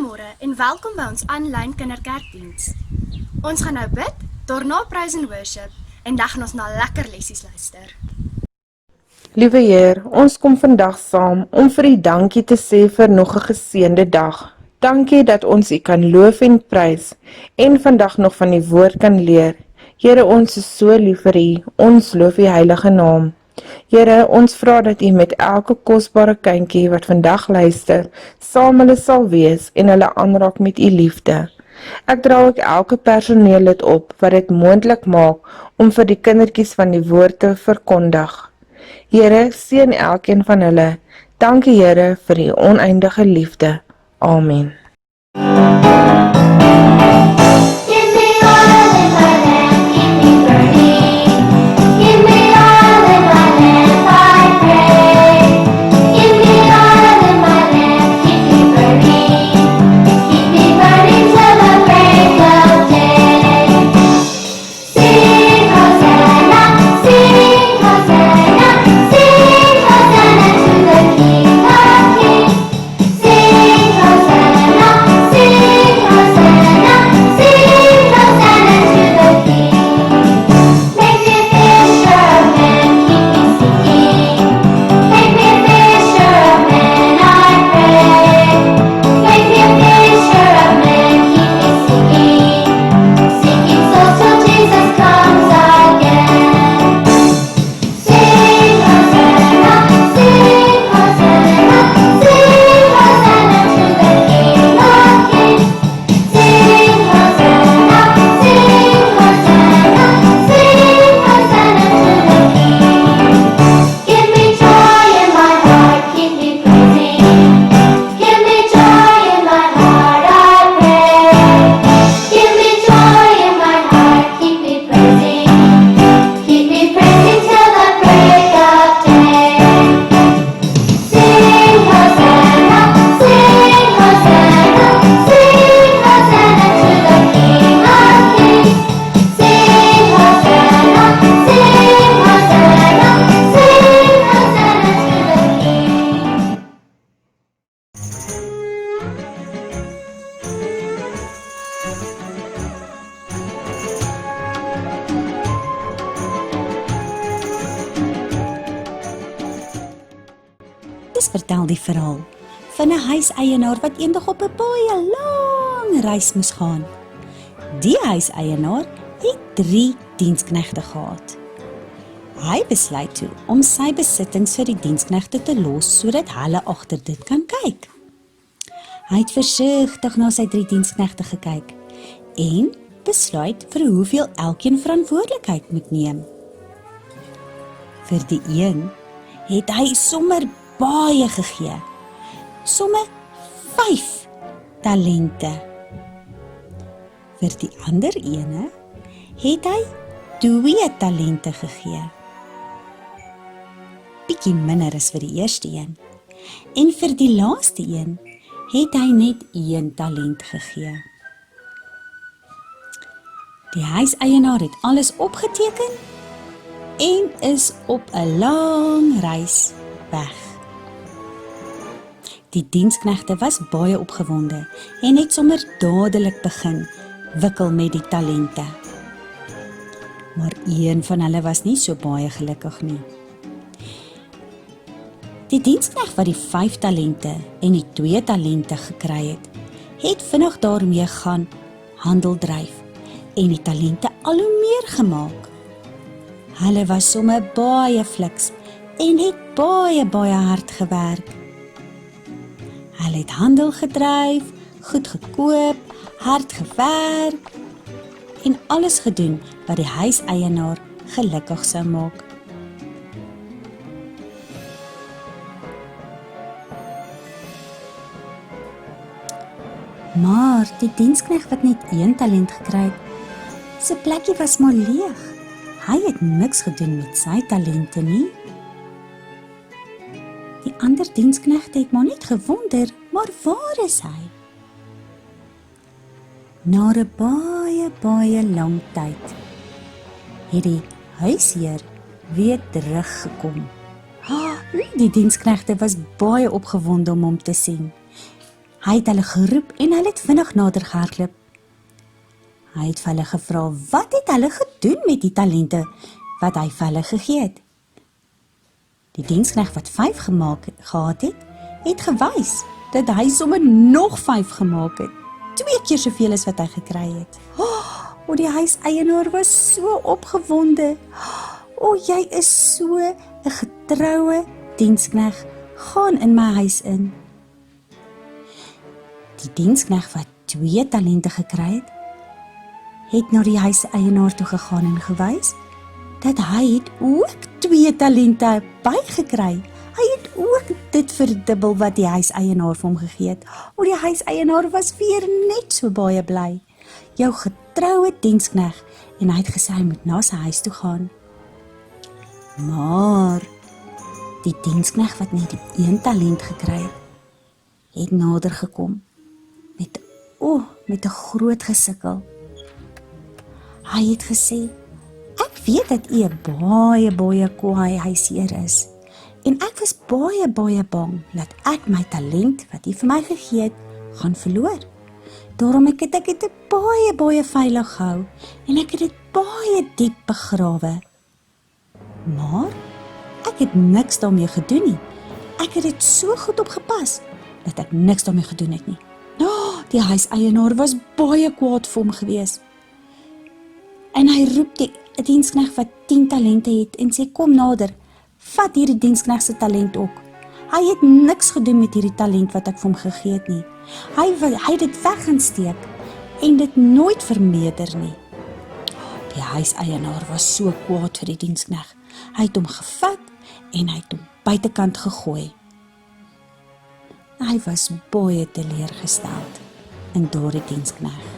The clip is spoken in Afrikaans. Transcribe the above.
Goeiemôre en welkom by ons aanlyn kinderkerkdiens. Ons gaan nou bid, daarna praise and worship en dan gaan ons na lekker lessies luister. Liewe Heer, ons kom vandag saam om vir U dankie te sê vir nog 'n geseënde dag. Dankie dat ons U kan loof en prys en vandag nog van die woord kan leer. Here, ons is so lief vir U, ons loof U heilige naam. Here, ons vra dat U met elke kosbare kindjie wat vandag luister, saam hulle sal wees en hulle aanraak met U liefde. Ek dra ook elke personeellid op wat dit moontlik maak om vir die kindertjies van die woord te verkondig. Here, seën elkeen van hulle. Dankie Here vir U oneindige liefde. Amen. Dis vertel die verhaal van 'n huiseienaar wat eendag op 'n baie lang reis moes gaan. Die huiseienaar het 3 diensknegte gehad. Hy besluit toe om sy besittings vir die diensknegte te los sodat hulle agter dit kan kyk. Hy het versigtig na sy 3 diensknegte gekyk en besluit vir hoeveel elkeen verantwoordelikheid moet neem. Vir die een het hy sommer baie gegee, somme 5 talente. Vir die ander ene het hy 2 talente gegee. Bietjie minder as vir die eerste een. En vir die laaste een het hy net 1 talent gegee. Die huiseienaar het alles opgeteken en is op 'n lang reis weg. Die diensknegte was baie opgewonde en het sommer dadelik begin wikkel met die talente. Maar een van hulle was nie so baie gelukkig nie. Die diensknegt wat die 5 talente en die 2 talente gekry het vinnig daarmee gaan handel dryf en die talente al hoe meer gemaak. Hulle was sommer baie fliks en het baie hard gewerk. Hulle het handel gedryf, goed gekoop, hard gewerk en alles gedoen wat die huiseienaar gelukkig sou maak. Maar die diensknegt wat net 1 talent gekry het, sy plekkie was maar leeg. Hy het niks gedoen met sy talente nie. Die ander diensknegte het maar net gewonder, maar waar is hy? Na 'n baie lang tyd het die huisheer weer teruggekom. Die diensknegte was baie opgewonde om hom te sien. Hy het hulle geroep en hulle het vinnig nader gehardloop. Hy het vir hulle gevra, wat het hulle gedoen met die talente wat hy vir hulle gegee het? Die diensknegt wat 5 gehad het, het gewys dat hy sommer nog 5 gemaak het. 2 keer soveel as wat hy gekry het. Die huiseienaar was so opgewonde. Jy is so 'n getroue diensknegt. Gaan in my huis in. Die diensknegt wat 2 talente gekry het na die huiseienaar toe gegaan en gewys dat hy het ook 2 talente bygekry. Hy het ook dit verdubbel wat die huiseienaar vir hom gegee het. Die huiseienaar was weer net so baie bly. Jou getroue diensknegt, en hy het gesê hy moet na sy huis toe gaan. Maar die diensknegt wat net 1 talent gekry het nader gekom met 'n groot gesukkel. Hy het gesê, ek weet dat u 'n baie kwaai huisheer is, en ek was baie bang dat ek my talent wat u vir my gegee het, gaan verloor. Daarom ek het dit baie veilig gehou, en ek het dit baie diep begrawe. Maar ek het niks daarmee gedoen nie. Ek het dit so goed opgepas, dat ek niks daarmee gedoen het nie. Die huiseienaar was baie kwaad vir hom gewees. En hy roep die diensknegt wat 10 talente het, en sê, kom nader, vat hierdie diensknegt se talent ook. Hy het niks gedoen met hierdie talent wat ek vir hom gegee het nie. Hy het dit weg gaan steek, en dit nooit vermeerder nie. Die huiseienaar was so kwaad vir die diensknegt. Hy het hom gevat, en hy het hom buitekant gegooi. Hy was baie teleurgesteld in daardie diensknegt.